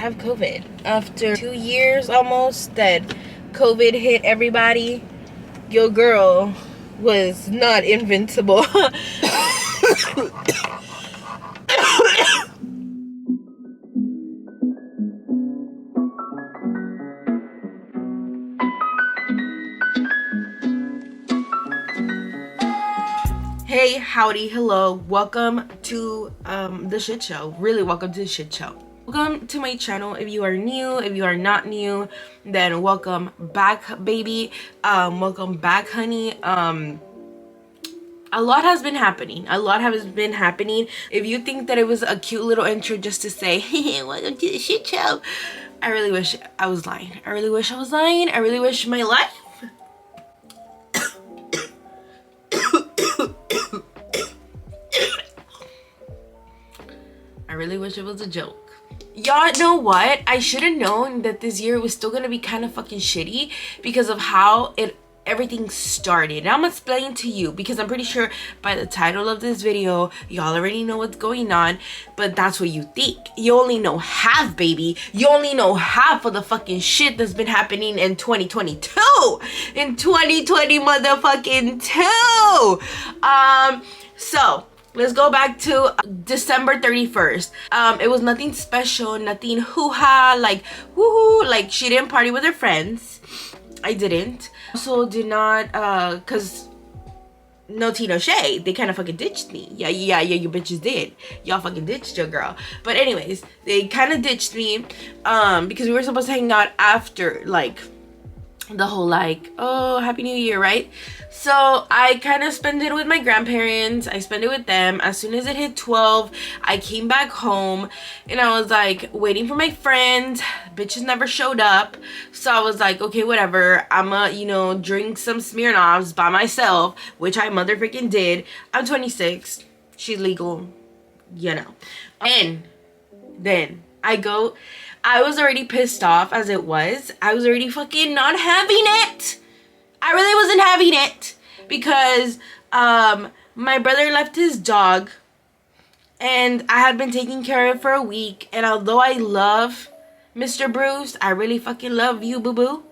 have COVID. After 2 years almost that COVID hit everybody, your girl was not invincible. Hey, howdy, hello, welcome to the shit show. Really, welcome to the shit show. Welcome to my channel. If you are new, if you are not new, then welcome back, baby. Welcome back, honey. A lot has been happening. If you think that it was a cute little intro just to say, hey, welcome to the shit show, I really wish I was lying. I really wish my life I really wish it was a joke. Y'all know what? I should have known that this year was still gonna be kind of fucking shitty because of how everything started. And I'm gonna explain to you because I'm pretty sure by the title of this video, y'all already know what's going on, but that's what you think. You only know half, baby. You only know half of the fucking shit that's been happening in 2022. In 2020 motherfucking 2. So let's go back to December 31st. It was nothing special, nothing hoo-ha, like woohoo, like she didn't party with her friends. I didn't. Also did not, cause no tea, no shade. They kind of fucking ditched me. Yeah, you bitches did. Y'all fucking ditched your girl. But anyways, they kind of ditched me, because we were supposed to hang out after, like, the whole like, oh, happy new year, right? So I kind of spent it with my grandparents. I spent it with them. As soon as it hit 12, I came back home and I was like waiting for my friends. Bitches never showed up, so I was like, okay, whatever, I'ma, you know, drink some Smirnoffs by myself, which I motherfucking did. I'm 26, she's legal, you know. And then I was already pissed off as it was. I was already fucking not having it. I really wasn't having it because my brother left his dog and I had been taking care of it for a week. And although I love Mr. Bruce, I really fucking love you, boo-boo,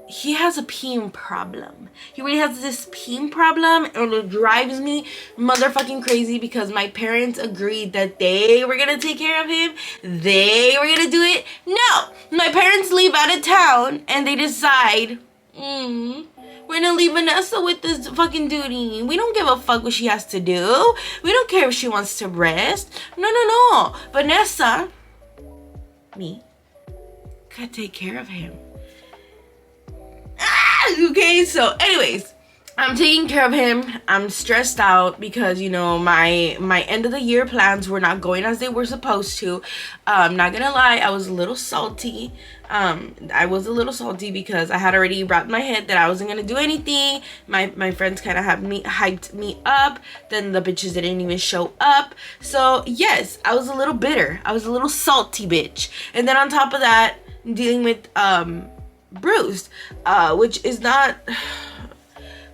he has a peeing problem. He really has this peeing problem, and it drives me motherfucking crazy because my parents agreed that they were gonna take care of him. They were gonna do it. No! My parents leave out of town and they decide, we're gonna leave Vanessa with this fucking duty. We don't give a fuck what she has to do. We don't care if she wants to rest. No. Vanessa, me, gotta take care of him. Okay, so anyways, I'm taking care of him. I'm stressed out because, you know, my end of the year plans were not going as they were supposed to. I'm not gonna lie, I was a little salty. Because I had already wrapped my head that I wasn't gonna do anything. My friends kind of hyped me up. Then the bitches didn't even show up. So yes, I was a little bitter. I was a little salty bitch. And then on top of that, dealing with Bruce, which is not,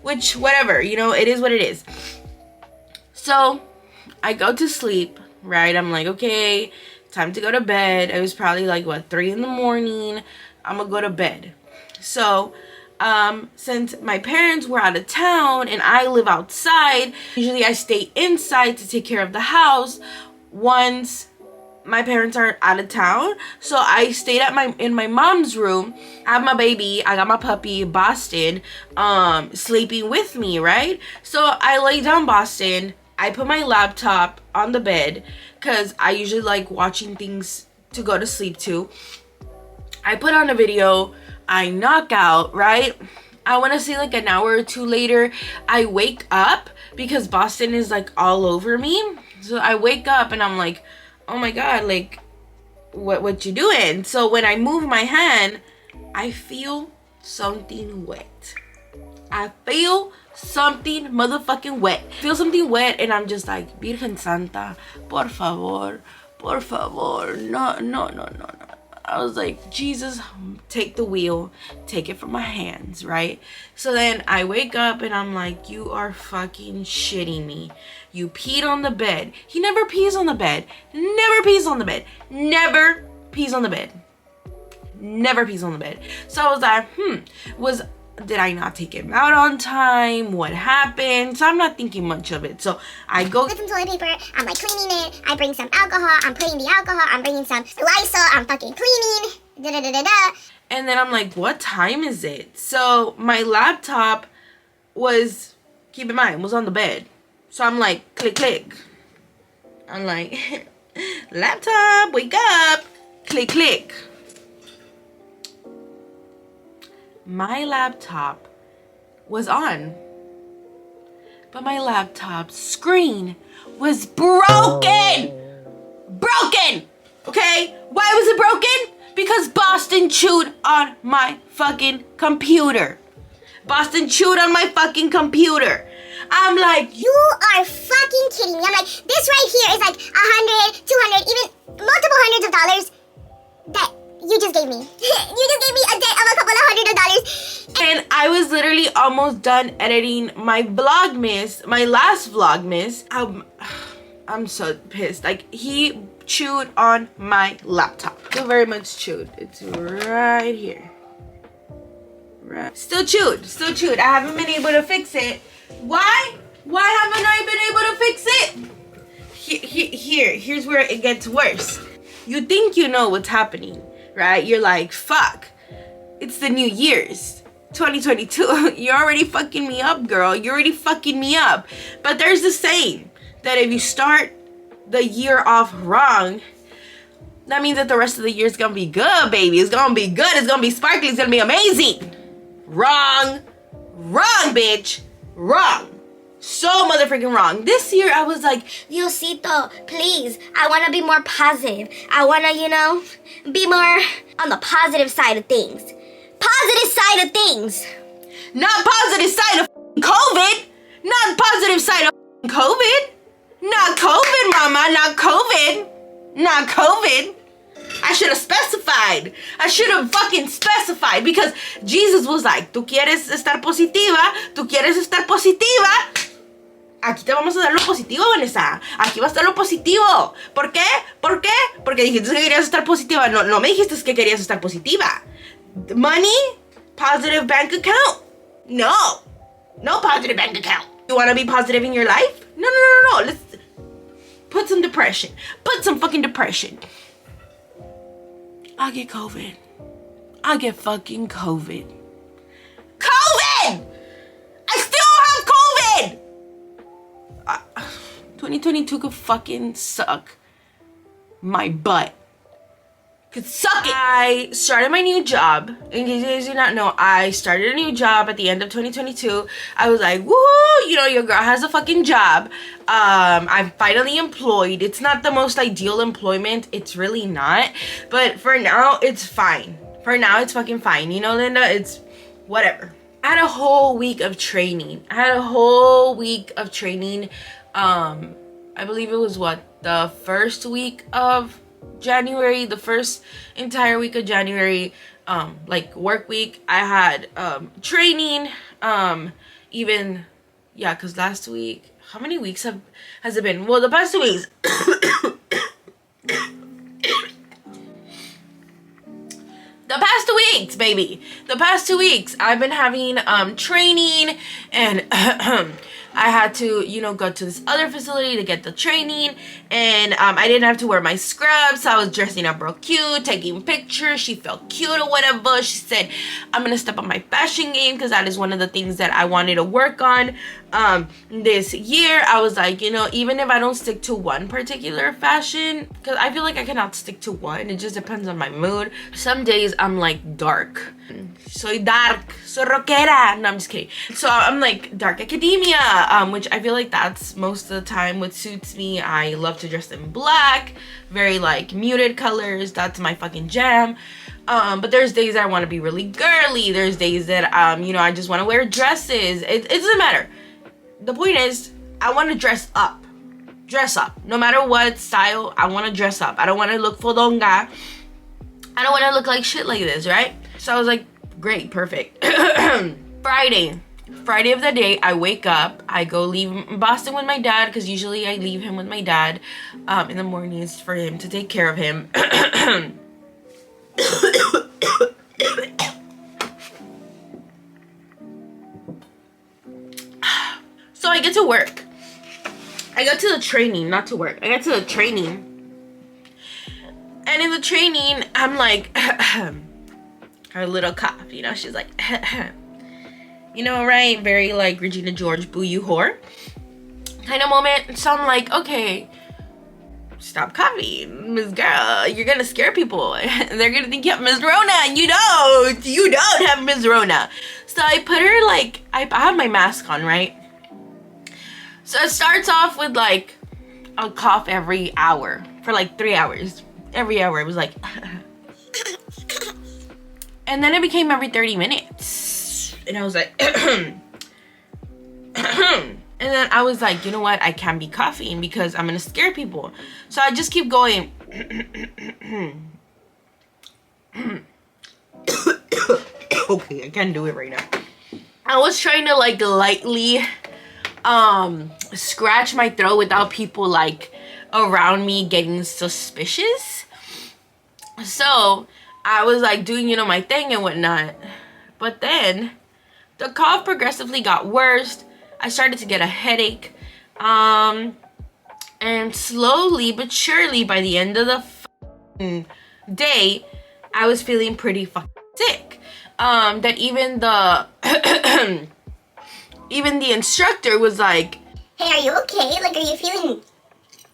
which whatever, you know, it is what it is. So I go to sleep, right? I'm like, okay, time to go to bed. It was probably like what, 3 in the morning. I'm gonna go to bed. So since my parents were out of town and I live outside, usually I stay inside to take care of the house once my parents are out of town. So I stayed in my mom's room. I have my baby, I got my puppy Boston sleeping with me, right? So I lay down Boston. I put my laptop on the bed because I usually like watching things to go to sleep to. I put on a video, I knock out, right? I want to say like an hour or 2 later, I wake up because Boston is like all over me. So I wake up and I'm like, oh my god, like what you doing? So when I move my hand, I feel something wet. I feel something motherfucking wet. I feel something wet and I'm just like, Virgen Santa, por favor, no. I was like, Jesus, take the wheel, take it from my hands, right? So then I wake up and I'm like, you are fucking shitting me. You peed on the bed. He never pees on the bed. Never pees on the bed. Never pees on the bed. Never pees on the bed. So I was like, did I not take him out on time? What happened? So I'm not thinking much of it. So I go with some toilet paper, I'm like cleaning it, I bring some alcohol, I'm putting the alcohol, I'm bringing some Lysol, I'm fucking cleaning, da-da-da-da-da. And then I'm like, what time is it? So my laptop was, keep in mind, was on the bed. So I'm like, click, click. I'm like, laptop, wake up. Click, click. My laptop was on, but my laptop's screen was broken. Broken. Okay? Why was it broken? Because Boston chewed on my fucking computer. Boston chewed on my fucking computer. I'm like, you are fucking kidding me. I'm like, this right here is like 100, 200, even multiple hundreds of dollars that you just gave me. You just gave me a debt of a couple of $100s. And I was literally almost done editing my Vlogmas, my last Vlogmas. I'm so pissed. Like, he chewed on my laptop. Still very much chewed. It's right here. Right. Still chewed. Still chewed. I haven't been able to fix it. Why? Why haven't I been able to fix it? Here's where it gets worse. You think you know what's happening, right? You're like, fuck. It's the New Year's. 2022. You're already fucking me up, girl. You're already fucking me up. But there's the saying that if you start the year off wrong, that means that the rest of the year is gonna be good, baby. It's gonna be good. It's gonna be sparkly. It's gonna be amazing. Wrong. Wrong, bitch. Wrong. So motherfucking wrong. This year I was like, Diosito, please, I want to be more positive. I want to, be more on the positive side of things. Positive side of things. not positive side of COVID. Not positive side of COVID. Not COVID, mama. Not COVID. Not COVID. I should have specified. I should have fucking specified, because Jesus was like, tú quieres estar positiva, tú quieres estar positiva. Aquí te vamos a dar lo positivo, Vanessa. Aquí va a estar lo positivo. ¿Por qué? ¿Por qué? Porque dijiste que querías estar positiva. No me dijiste que querías estar positiva. Money, positive bank account. No positive bank account. You want to be positive in your life? No. Let's put some depression. Put some fucking depression. I get COVID. I get fucking COVID. COVID! I still have COVID! 2022 could fucking suck my butt. Could suck it. I started my new job. In case you guys do not know, I started a new job at the end of 2022. I was like, woohoo, your girl has a fucking job. I'm finally employed. It's not the most ideal employment. It's really not. But for now, it's fine. For now, it's fucking fine. Linda, it's whatever. I had a whole week of training. I believe it was the first week of January, the first entire week of January, like work week. I had training, because last week, how many weeks has it been? Well, the past 2 weeks. The past 2 weeks, baby. The past 2 weeks, I've been having training, and I had to, go to this other facility to get the training, and I didn't have to wear my scrubs, so I was dressing up real cute, taking pictures. She felt cute or whatever. She said, I'm gonna step up my fashion game, because that is one of the things that I wanted to work on this year. I was like, even if I don't stick to one particular fashion, because I feel like I cannot stick to one, it just depends on my mood. Some days I'm like dark. Soy rockera. No, I'm just kidding. So I'm like dark academia, which I feel like that's most of the time what suits me. I love to dress in black, very like muted colors. That's my fucking jam. But there's days I want to be really girly. There's days that I just want to wear dresses. It doesn't matter. The point is, I want to dress up. No matter what style, I want to dress up. I don't want to look fodonga. I don't want to look like shit like this, right? So I was like, great, perfect. Friday of the day, I wake up, I go leave Boston with my dad, because usually I leave him with my dad in the mornings for him to take care of him. So I get to work. I got to the training, not to work. I got to the training. And in the training, I'm like, her little cough, you know, she's like, you know, right? Very like Regina George, boo you whore kind of moment. So I'm like, okay, stop coughing, Miss Girl. You're gonna scare people. They're gonna think you have Miss Rona, and you don't have Miss Rona. So I put her like, I have my mask on, right? So it starts off with like a cough every hour for like 3 hours. Every hour it was like, and then it became every 30 minutes. And I was like, and then I was like, you know what? I can't be coughing because I'm gonna scare people. So I just keep going. Okay, I can't do it right now. I was trying to like lightly scratch my throat without people like around me getting suspicious. So I was like doing, you know, my thing and whatnot. But then the cough progressively got worse. I started to get a headache. And slowly but surely by the end of the day, I was feeling pretty fucking sick. That even the even the instructor was like, Hey, are you okay? Like, are you feeling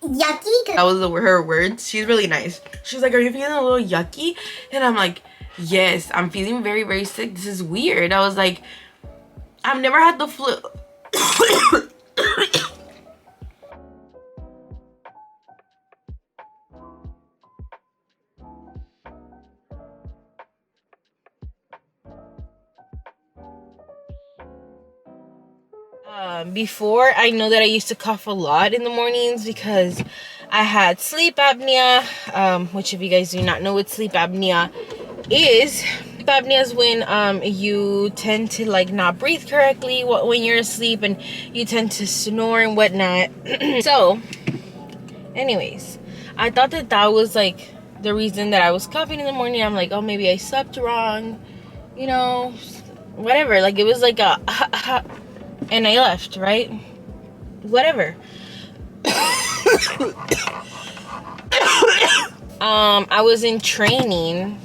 yucky? that was her words. She's really nice. She's like, are you feeling a little yucky? And I'm like, yes, I'm feeling very, very sick. This is weird. I was like, I've never had the flu. Before, I know that I used to cough a lot in the mornings because I had sleep apnea, which if you guys do not know what sleep apnea is when you tend to like not breathe correctly when you're asleep, and you tend to snore and whatnot. So anyways, I thought that was like the reason that I was coughing in the morning. I'm like, oh, maybe I slept wrong, you know, whatever. Like it was like a and I left, right? Whatever. I was in training,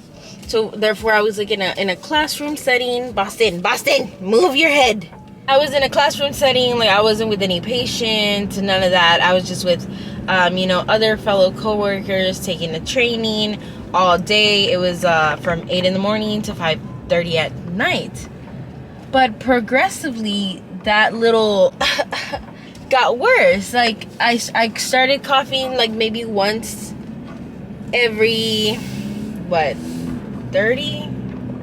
so therefore I was like in a classroom setting. Boston, move your head. I was in a classroom setting, like I wasn't with any patients, none of that. I was just with, you know, other fellow coworkers taking the training all day. It was from 8 in the morning to 5:30 at night. But progressively, that little got worse. Like I started coughing like maybe once every 30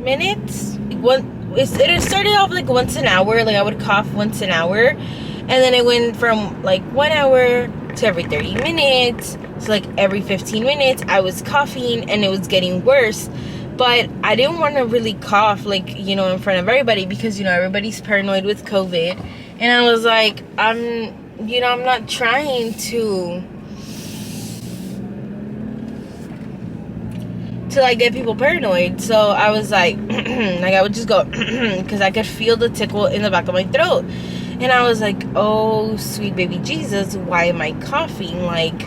minutes. It started off like once an hour. Like I would cough once an hour, and then it went from like 1 hour to every 30 minutes. So like every 15 minutes I was coughing, and it was getting worse. But I didn't want to really cough, like, you know, in front of everybody, because, you know, everybody's paranoid with COVID. And I was like, I'm not trying to like get people paranoid. So I was like, like I would just go, because I could feel the tickle in the back of my throat. And I was like, oh, sweet baby Jesus, why am I coughing? Like,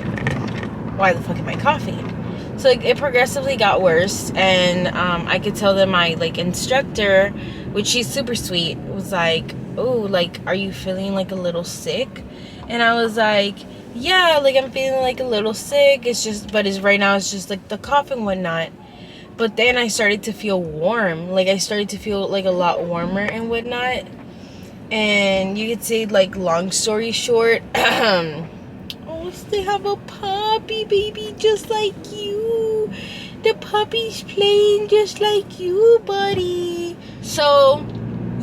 why the fuck am I coughing? So like, it progressively got worse, and I could tell that my like instructor, which she's super sweet, was like, oh, like, are you feeling like a little sick? And I was like, yeah, like I'm feeling like a little sick. It's just, but right now it's just like the cough and whatnot. But then I started to feel warm. Like I started to feel like a lot warmer and whatnot. And you could say, like, long story short, oh, they have a puppy, baby, just like you. The puppy's playing just like you, buddy. So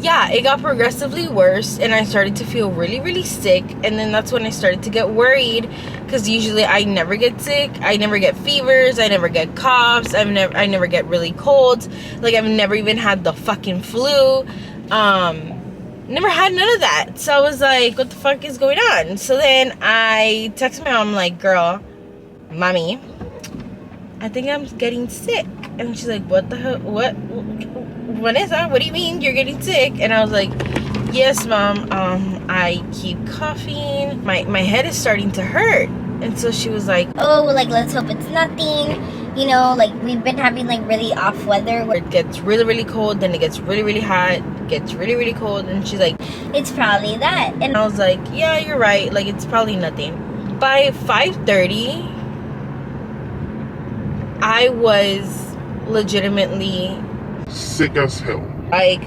yeah, it got progressively worse, and I started to feel really, really sick. And then that's when I started to get worried, because usually I never get sick. I never get fevers. I never get coughs. I never get really colds. Like, I've never even had the fucking flu. Never had none of that. So I was like, what the fuck is going on? So then I texted my mom, like, girl, mommy, I think I'm getting sick. And she's like, what the hell? What? Vanessa, what do you mean you're getting sick? And I was like, yes, Mom. I keep coughing. My head is starting to hurt. And so she was like, oh, like, let's hope it's nothing. You know, like, we've been having, like, really off weather where it gets really, really cold, then it gets really, really hot, gets really, really cold. And she's like, it's probably that. And I was like, yeah, you're right. Like, it's probably nothing. By 5:30, I was legitimately sick as hell. Like,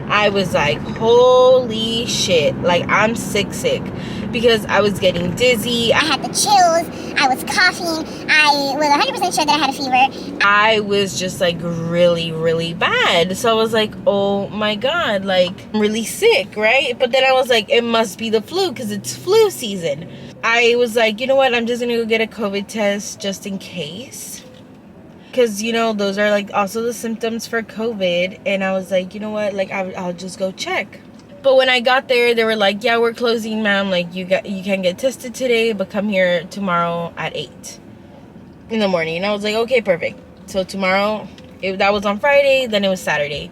I was like, holy shit. Like, I'm sick. Because I was getting dizzy. I had the chills. I was coughing. I was 100% sure that I had a fever. I was just like really, really bad. So I was like, oh my God, like, I'm really sick, right? But then I was like, it must be the flu because it's flu season. I was like, you know what? I'm just going to go get a COVID test just in case. Because, you know, those are like also the symptoms for COVID. And I was like, you know what? Like, I'll just go check. But when I got there, they were like, yeah, we're closing, ma'am. Like, you can't get tested today, but come here tomorrow at 8 in the morning. And I was like, okay, perfect. So tomorrow, that was on Friday, then it was Saturday.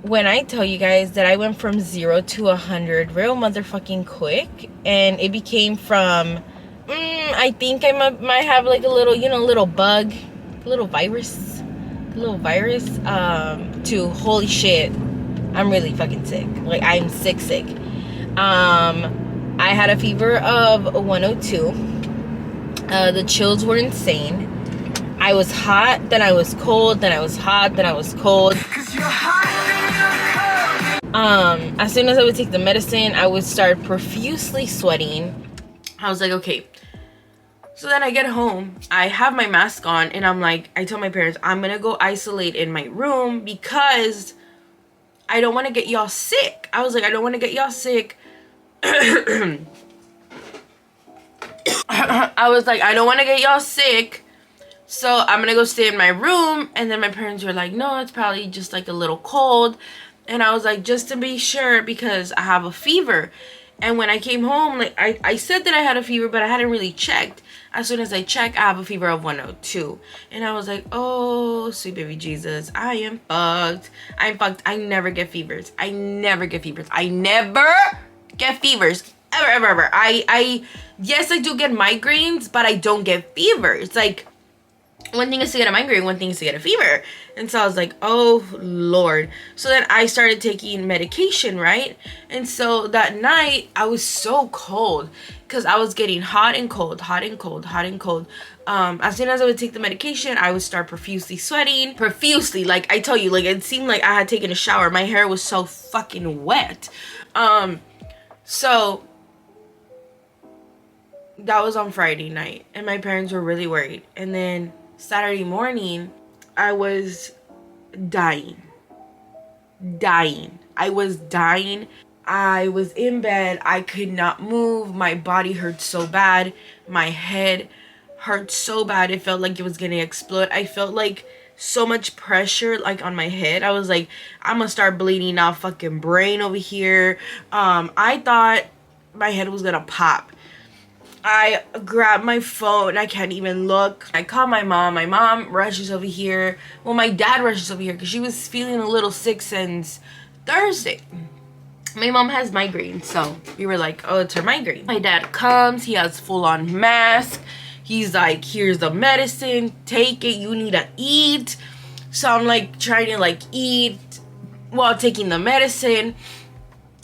When I tell you guys that I went from 0 to 100 real motherfucking quick, and it became from, I think I might have like a little, you know, little bug, little virus, to holy shit, I'm really fucking sick. Like, I'm sick. I had a fever of 102. The chills were insane. I was hot, then I was cold, then I was hot, then I was cold. As soon as I would take the medicine, I would start profusely sweating. I was like, okay. So then I get home, I have my mask on, and I'm like, I told my parents, I'm gonna go isolate in my room because I don't want to get y'all sick. I was like, I don't want to get y'all sick. I was like, I don't want to get y'all sick. So I'm going to go stay in my room. And then my parents were like, no, it's probably just like a little cold. And I was like, just to be sure, because I have a fever. And when I came home, like I said that I had a fever, but I hadn't really checked. As soon as I checked, I have a fever of 102. And I was like, oh, sweet baby Jesus, I am fucked. I'm fucked. I never get fevers. I never get fevers. Ever. Yes, I do get migraines, but I don't get fevers. Like, one thing is to get a migraine, one thing is to get a fever. And so I was like, oh Lord. So then I started taking medication, right? And so that night I was so cold because I was getting hot and cold. As soon as I would take the medication, I would start profusely sweating. Profusely, like I tell you, like it seemed like I had taken a shower. My hair was so fucking wet. So that was on Friday night, and my parents were really worried. And then Saturday morning, I was dying. I was dying. I was in bed. I could not move. My body hurt so bad. My head hurt so bad. It felt like it was gonna explode. I felt like so much pressure like on my head. I was like, I'm gonna start bleeding out fucking brain over here. I thought my head was gonna pop. I grabbed my phone. I can't even look. I call my mom. My mom rushes over here. Well, my dad rushes over here because she was feeling a little sick since Thursday. My mom has migraine, so we were like, oh, it's her migraine. My dad comes. He has full-on mask. He's like, here's the medicine. Take it. You need to eat. So I'm like trying to like eat while taking the medicine.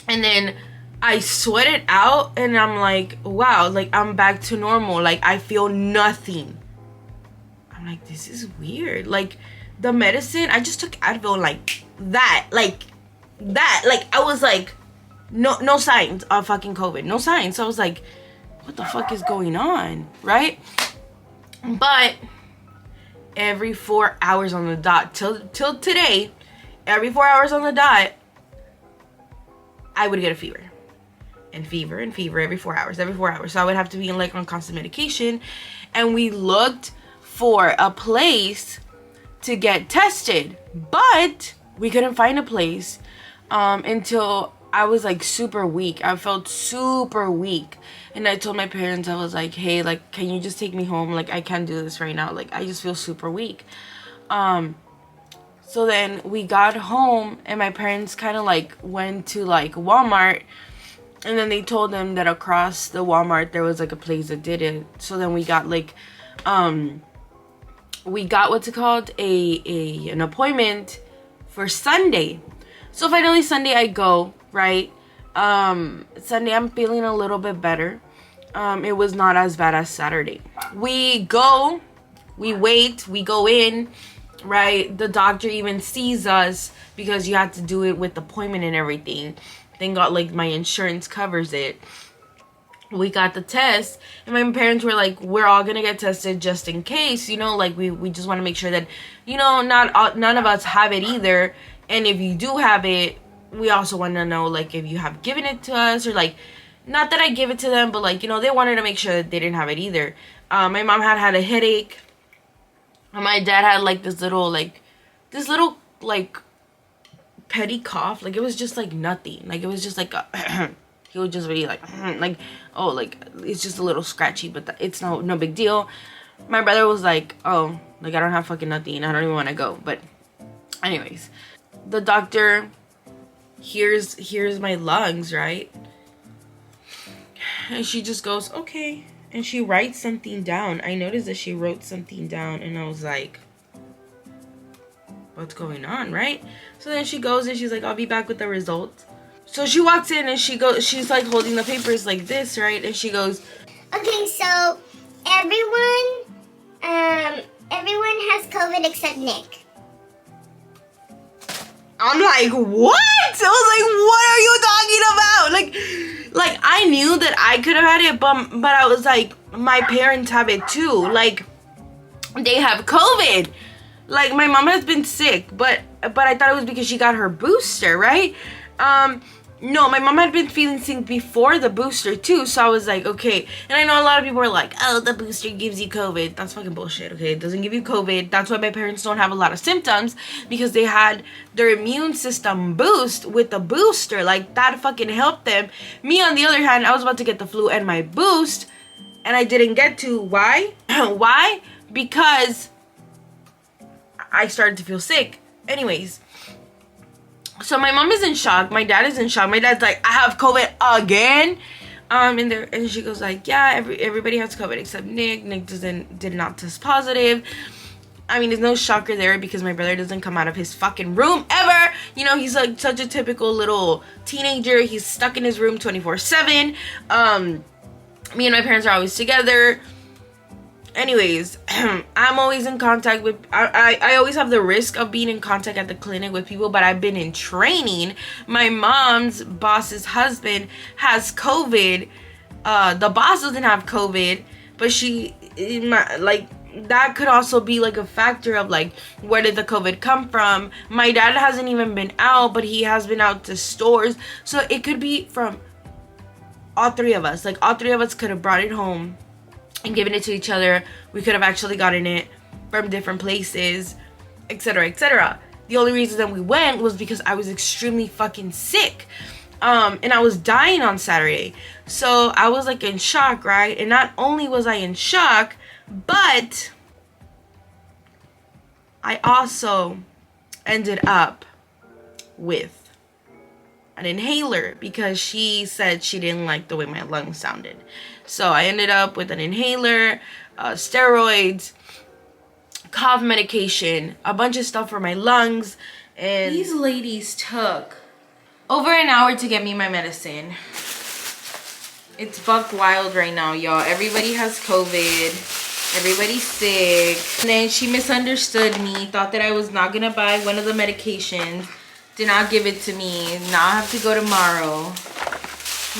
And then I sweat it out, and I'm like, wow, like I'm back to normal. Like I feel nothing. I'm like, this is weird. Like the medicine, I just took Advil like that. Like I was like, no signs of fucking COVID. No signs. So I was like, what the fuck is going on? Right? But every 4 hours on the dot, till today, every 4 hours on the dot, I would get a fever. And fever every 4 hours. So I would have to be like on constant medication. And we looked for a place to get tested, but we couldn't find a place until I was like super weak. I felt super weak. And I told my parents, I was like, hey, like, can you just take me home? Like, I can't do this right now. Like, I just feel super weak. So then we got home and my parents kind of like went to like Walmart, and then they told them that across the Walmart there was like a place that did it. So then we got like we got what's it called, an appointment for Sunday. So finally Sunday I go, right? Sunday I'm feeling a little bit better. It was not as bad as Saturday. We go, we wait, we go in, right? The doctor even sees us because you have to do it with appointment and everything. Thank God, like, my insurance covers it. We got the test, and my parents were like, we're all gonna get tested just in case, you know, like, we just want to make sure that, you know, none of us have it either. And if you do have it, we also want to know, like, if you have given it to us, or like, not that I give it to them, but like, you know, they wanted to make sure that they didn't have it either. My mom had a headache. My dad had like this little petty cough. Like, it was just like nothing. Like, it was just like he would just be like oh, like, it's just a little scratchy, but it's no big deal. My brother was like, oh, like, I don't have fucking nothing, I don't even want to go. But anyways, the doctor hears my lungs, right? And she just goes, okay. And she writes something down. I noticed that she wrote something down, and I was like, what's going on, right? So then she goes and she's like, I'll be back with the results. So she walks in and she's like holding the papers like this, right? And she goes, okay, so everyone has COVID except Nick. I'm like, what? I was like, what are you talking about? Like I knew that I could have had it, but I was like, my parents have it too. Like, they have COVID. Like, my mom has been sick, but I thought it was because she got her booster, right? No, my mom had been feeling sick before the booster too, so I was like, okay. And I know a lot of people are like, oh, the booster gives you COVID. That's fucking bullshit, okay? It doesn't give you COVID. That's why my parents don't have a lot of symptoms, because they had their immune system boost with the booster. Like, that fucking helped them. Me, on the other hand, I was about to get the flu and my boost, and I didn't get to. Why? Why? Because I started to feel sick. Anyways, so my mom is in shock. My dad is in shock. My dad's like, I have COVID again. And she goes like, yeah, everybody has COVID except Nick. Nick did not test positive. I mean, there's no shocker there because my brother doesn't come out of his fucking room ever. You know, he's like such a typical little teenager. He's stuck in his room 24/7. Me and my parents are always together. Anyways, I'm always in contact with, I always have the risk of being in contact at the clinic with people, but I've been in training. My mom's boss's husband has COVID. The boss doesn't have COVID, but that could also be like a factor of like, where did the COVID come from? My dad hasn't even been out, but he has been out to stores. So it could be from all three of us. Like, all three of us could have brought it home and given it to each other. We could have actually gotten it from different places, etc., etc. The only reason that we went was because I was extremely fucking sick, and I was dying on Saturday. So I was like in shock, right? And not only was I in shock, but I also ended up with an inhaler because she said she didn't like the way my lungs sounded. So I ended up with an inhaler, steroids, cough medication, a bunch of stuff for my lungs. And these ladies took over an hour to get me my medicine. It's buck wild right now, y'all. Everybody has COVID. Everybody's sick. And then she misunderstood me, thought that I was not gonna buy one of the medications. Did not give it to me. Now I have to go tomorrow.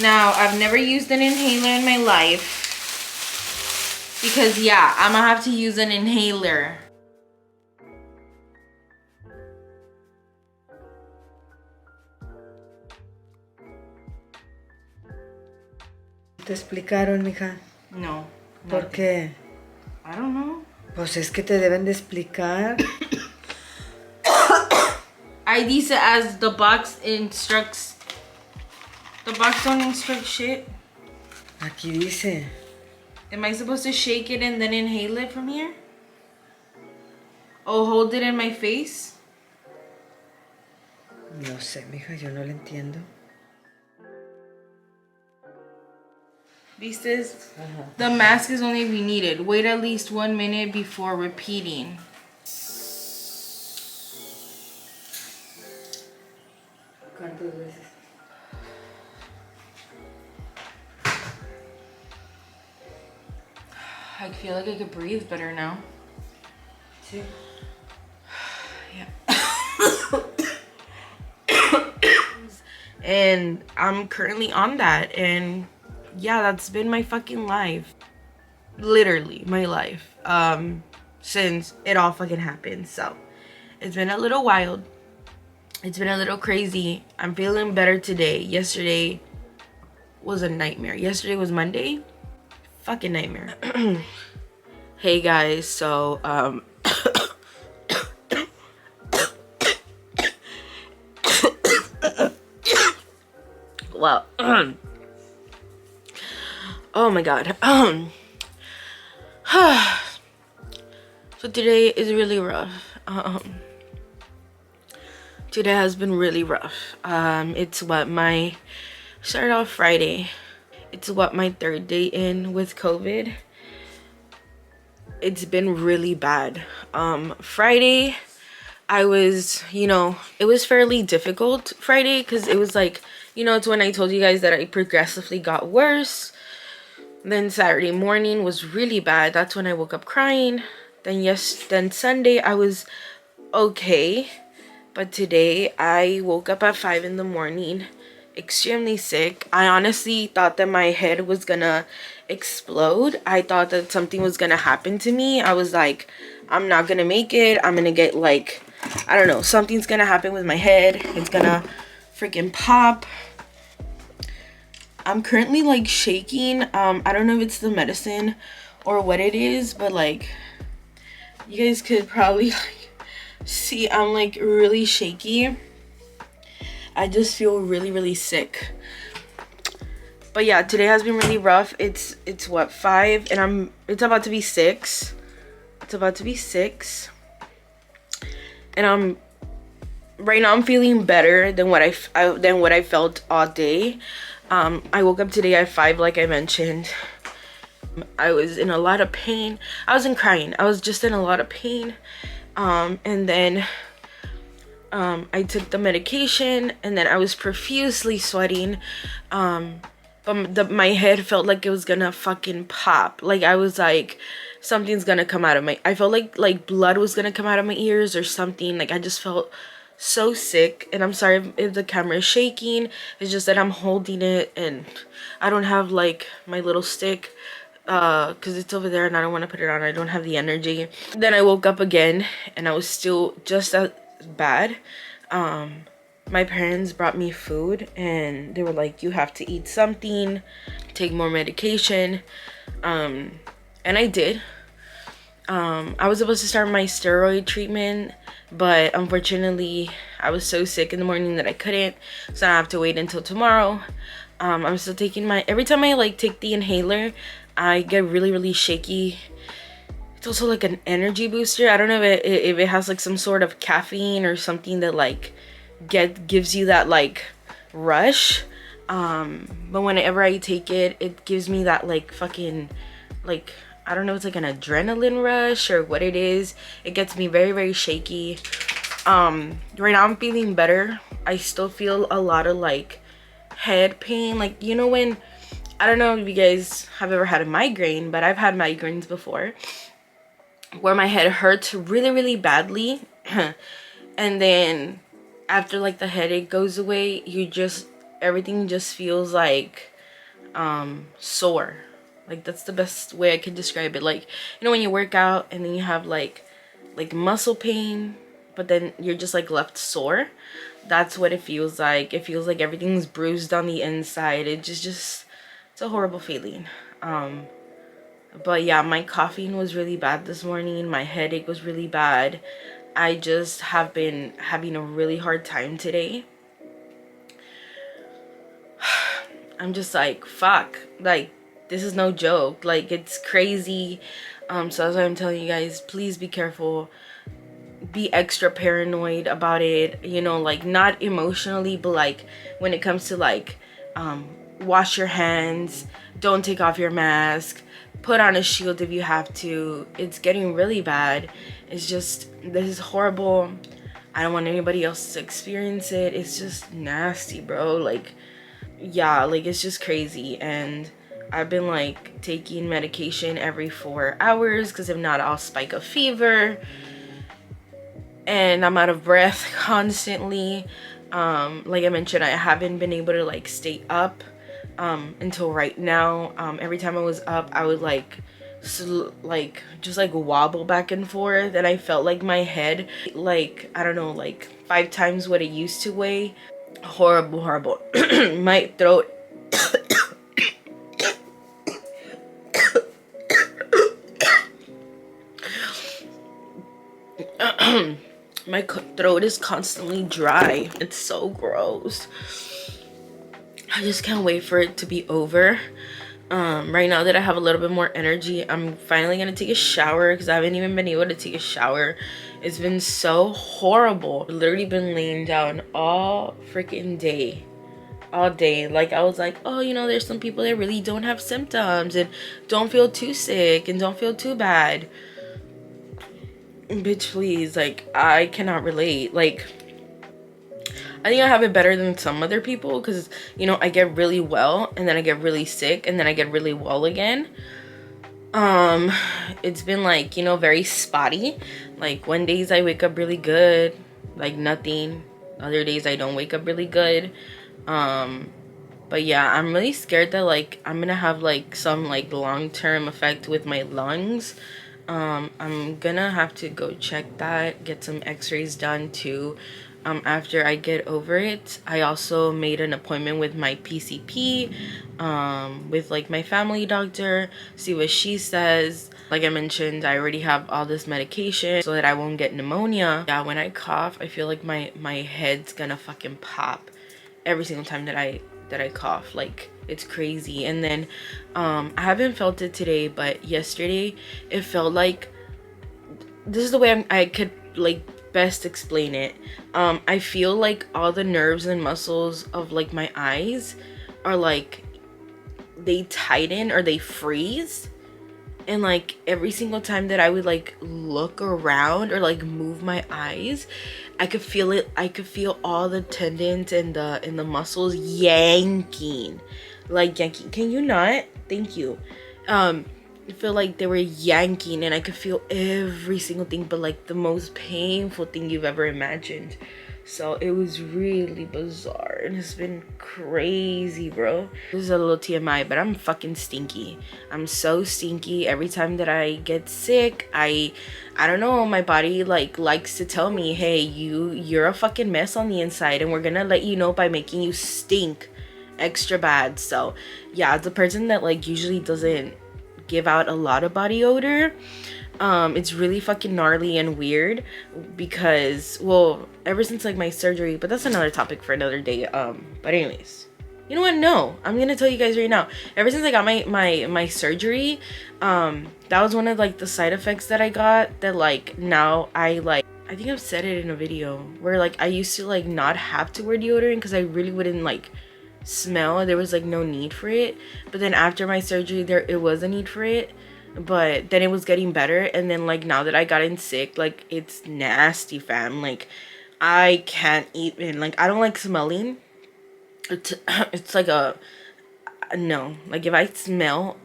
Now, I've never used an inhaler in my life. Because, yeah, I'm gonna have to use an inhaler. ¿Te explicaron, mija? No. ¿Por qué? I don't know. Pues es que te deben de explicar. I dice as the box instructs. The box don't instruct shit. Aquí dice. Am I supposed to shake it and then inhale it from here? Oh, hold it in my face? No sé, mija, yo no lo entiendo. Vistes? The mask is only if you need it. Wait at least 1 minute before repeating. ¿Cuántas veces? I feel like I could breathe better now. Sí. And I'm currently on that, and yeah, that's been my fucking life. Literally my life. Since it all fucking happened. So it's been a little wild. It's been a little crazy. I'm feeling better today. Yesterday was a nightmare. Yesterday was Monday. Fucking nightmare. Hey guys, so well, oh my god. So today is really rough. Today has been really rough. It's what my started off Friday. It's what my 3rd day in with COVID. It's been really bad. Friday, I was, it was fairly difficult Friday because it was like, it's when I told you guys that I progressively got worse. Then Saturday morning was really bad. That's when I woke up crying. Then Sunday I was okay. But today I woke up at 5 in the morning, extremely sick. I honestly thought that my head was gonna explode. I thought that something was gonna happen to me. I was like, I'm not gonna make it. I'm gonna get like, I don't know, something's gonna happen with my head. It's gonna freaking pop. I'm currently like shaking. I don't know if it's the medicine or what it is, but like, you guys could probably like see I'm like really shaky. I just feel really sick. But yeah, today has been really rough. It's what, 5, and it's about to be 6. It's about to be 6. And right now I'm feeling better than what I felt all day. I woke up today at 5, like I mentioned. I was in a lot of pain. I wasn't crying. I was just in a lot of pain. And then I took the medication, and then I was profusely sweating. But my head felt like it was gonna fucking pop. Like I was like, something's gonna come out of I felt like blood was gonna come out of my ears or something. Like I just felt so sick. And I'm sorry if the camera is shaking. It's just that I'm holding it and I don't have like my little stick because it's over there and I don't want to put it on. I don't have the energy. Then I woke up again and I was still just as bad. My parents brought me food and they were like, you have to eat something, take more medication. And I did. I was supposed to start my steroid treatment, but unfortunately I was so sick in the morning that I couldn't, so I have to wait until tomorrow. I'm still taking every time I like take the inhaler, I get really shaky. It's also like an energy booster. I don't know if it has like some sort of caffeine or something that like gives you that like rush. But whenever I take it, it gives me that like fucking like, I don't know, it's like an adrenaline rush or what it is. It gets me very shaky. Right now I'm feeling better. I still feel a lot of like head pain. Like, you know, when, I don't know if you guys have ever had a migraine, but I've had migraines before where my head hurts really badly. And then after like the headache goes away, everything just feels like sore. Like that's the best way I can describe it. Like, you know, when you work out and then you have like muscle pain, but then you're just like left sore. That's what it feels like. It feels like everything's bruised on the inside. It's a horrible feeling. But yeah, my coughing was really bad this morning. My headache was really bad. I just have been having a really hard time today. I'm just like, fuck. Like, this is no joke. Like, it's crazy. So that's why I'm telling you guys, please be careful. be extra paranoid about it, you know, like not emotionally, but like when it comes to like wash your hands, don't take off your mask, put on a shield if you have to. It's getting really bad. It's just, this is horrible. I don't want anybody else to experience it. It's just nasty, bro. Like, yeah, like it's just crazy. And I've been like taking medication every 4 hours because if not, I'll spike a fever. And I'm out of breath constantly. Like I mentioned, I haven't been able to like stay up until right now. Every time I was up, I would like just like wobble back and forth, and I felt like my head, like, I don't know, like 5 times what it used to weigh. Horrible, horrible. My throat my throat is constantly dry. It's so gross. I just can't wait for it to be over. Right now that I have a little bit more energy, I'm finally gonna take a shower because I haven't even been able to take a shower. It's been so horrible. I've literally been laying down all freaking day. All day. Like, I was like, oh, you know, there's some people that really don't have symptoms and don't feel too sick and don't feel too bad. Bitch, please. Like, I cannot relate. Like, I think I have it better than some other people because, you know, I get really well and then I get really sick and then I get really well again. It's been like, you know, very spotty. Like, one days I wake up really good, like nothing. Other days I don't wake up really good. But yeah, I'm really scared that like I'm gonna have like some like long-term effect with my lungs. I'm gonna have to go check that, get some x-rays done too. After I get over it. I also made an appointment with my PCP, with like my family doctor, see what she says. Like I mentioned, I already have all this medication so that I won't get pneumonia. Yeah, when I cough, I feel like my head's gonna fucking pop every single time that I cough. Like, it's crazy. And then I haven't felt it today, but yesterday it felt like, this is the way I could like best explain it. I feel like all the nerves and muscles of like my eyes are like, they tighten or they freeze, and like every single time that I would like look around or like move my eyes, I could feel it. I could feel all the tendons and the muscles yanking, like yanking. Can you not? Thank you. I feel like they were yanking, and I could feel every single thing, but like the most painful thing you've ever imagined. So it was really bizarre, and it's been crazy, bro. This is a little TMI, but I'm fucking stinky. I'm so stinky. Every time that I get sick, I don't know, my body like likes to tell me, hey, you're a fucking mess on the inside, and we're gonna let you know by making you stink extra bad. So yeah, it's a person that like usually doesn't give out a lot of body odor. It's really fucking gnarly and weird because, well, ever since like my surgery, but that's another topic for another day. But anyways, you know what? No, I'm gonna tell you guys right now. Ever since I got my surgery, that was one of like the side effects that I got, that like now I think I've said it in a video where like I used to like not have to wear deodorant because I really wouldn't like smell. There was like no need for it, but then after my surgery it was a need for it, but then it was getting better. And then like now that I gotten sick, like it's nasty, fam. Like I can't even, like I don't like smelling. It's like a no, like if I smell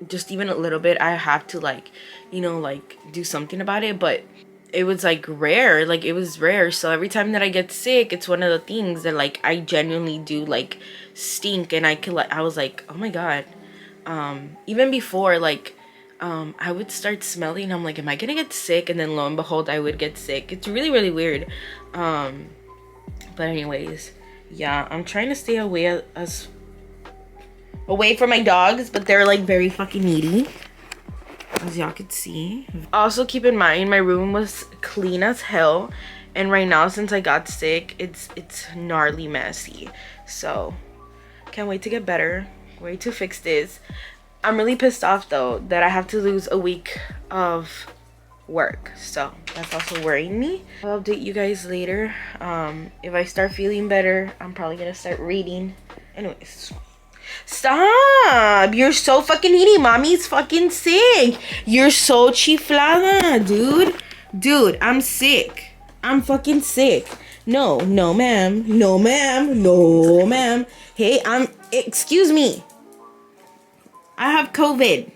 just even a little bit, I have to like, you know, like do something about it. But it was like rare, like it was rare. So every time that I get sick, it's one of the things that like I genuinely do like stink, and I could like, I was like, oh my god. Even before, like I would start smelling, I'm like, am I gonna get sick? And then lo and behold, I would get sick. It's really, really weird. But anyways, yeah, I'm trying to stay away from my dogs, but they're like very fucking needy, as y'all could see. Also keep in mind, my room was clean as hell, and right now since I got sick, it's gnarly messy. So can't wait to get better, wait to fix this. I'm really pissed off though that I have to lose a week of work, so that's also worrying me. I'll update you guys later. If I start feeling better, I'm probably gonna start reading. Anyways, stop. You're so fucking needy. Mommy's fucking sick. You're so chiflada, dude, I'm sick. I'm fucking sick. No ma'am, no ma'am. Hey, excuse me, I have COVID.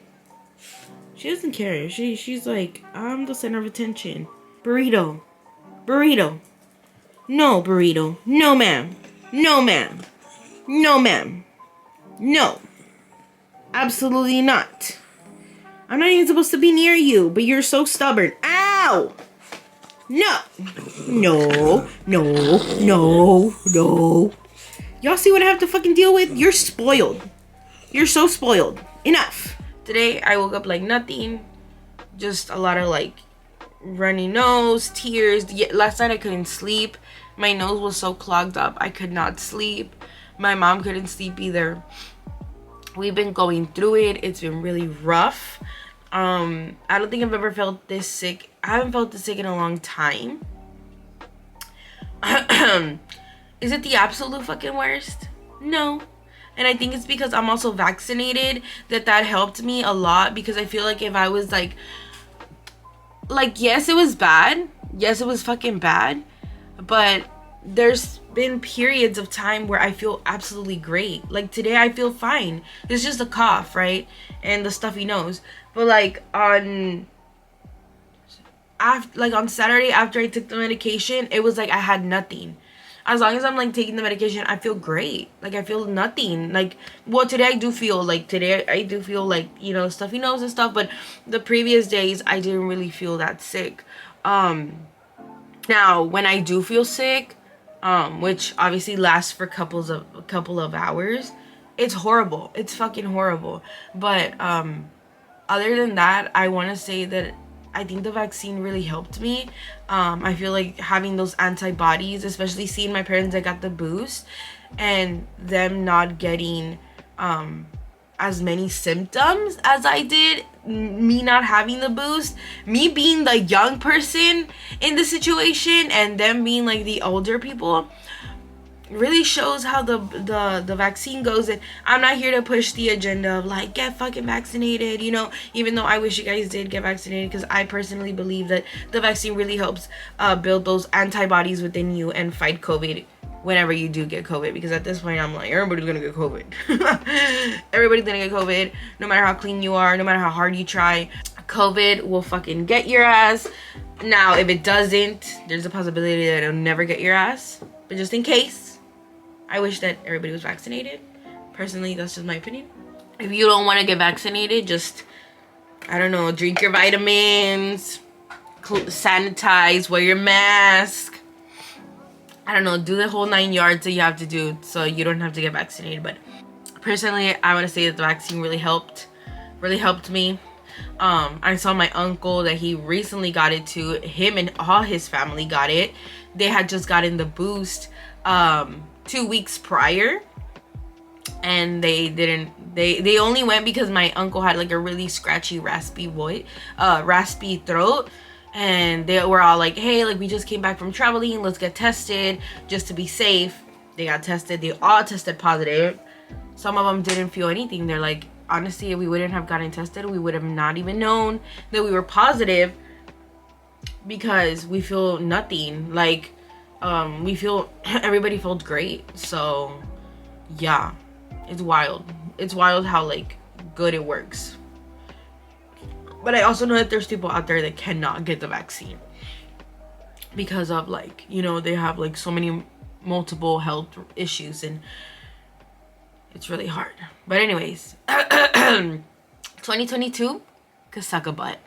She doesn't care. She's like, I'm the center of attention. Burrito. No, burrito. No, ma'am. No. Absolutely not. I'm not even supposed to be near you, but you're so stubborn. Ow! No. Y'all see what I have to fucking deal with? You're spoiled. You're so spoiled. Enough. Today, I woke up like nothing. Just a lot of like runny nose, tears. Last night I couldn't sleep. My nose was so clogged up, I could not sleep. My mom couldn't sleep either. We've been going through it. It's been really rough. I don't think I've ever felt this sick. I haven't felt this sick in a long time. Is it the absolute fucking worst? No. And I think it's because I'm also vaccinated that helped me a lot, because I feel like if I was like yes, it was bad. Yes, it was fucking bad. But there's been periods of time where I feel absolutely great. Like today I feel fine. It's just a cough, right? And the stuffy nose. But like on Saturday after I took the medication, it was like I had nothing. As long as I'm like taking the medication, I feel great. Like I feel nothing. Like, well, today I do feel like you know, stuffy nose and stuff, but the previous days I didn't really feel that sick. Now when I do feel sick, which obviously lasts for a couple of hours, it's horrible. It's fucking horrible. But other than that, I want to say that I think the vaccine really helped me. I feel like having those antibodies, especially seeing my parents that got the boost and them not getting as many symptoms as I did, me not having the boost, me being the young person in the situation and them being like the older people, really shows how the vaccine goes. And I'm not here to push the agenda of like get fucking vaccinated, you know, even though I wish you guys did get vaccinated, because I personally believe that the vaccine really helps build those antibodies within you and fight COVID whenever you do get COVID. Because at this point I'm like, everybody's gonna get COVID. Everybody's gonna get COVID, no matter how clean you are, no matter how hard you try. COVID will fucking get your ass. Now if it doesn't, there's a possibility that it'll never get your ass, but just in case, I wish that everybody was vaccinated. Personally, that's just my opinion. If you don't want to get vaccinated, just, I don't know, drink your vitamins, sanitize, wear your mask. I don't know, do the whole 9 yards that you have to do so you don't have to get vaccinated. But personally, I want to say that the vaccine really helped me. I saw my uncle that he recently got it too. Him and all his family got it. They had just gotten the boost 2 weeks prior, and they only went because my uncle had like a really scratchy raspy throat, and they were all like, hey, like we just came back from traveling, let's get tested just to be safe. They got tested, they all tested positive. Some of them didn't feel anything. They're like, honestly, if we wouldn't have gotten tested, we would have not even known that we were positive, because we feel nothing. Like everybody felt great. So yeah, it's wild how like good it works. But I also know that there's people out there that cannot get the vaccine because of like, you know, they have like so many multiple health issues, and it's really hard. But anyways, 2022 could suck a butt.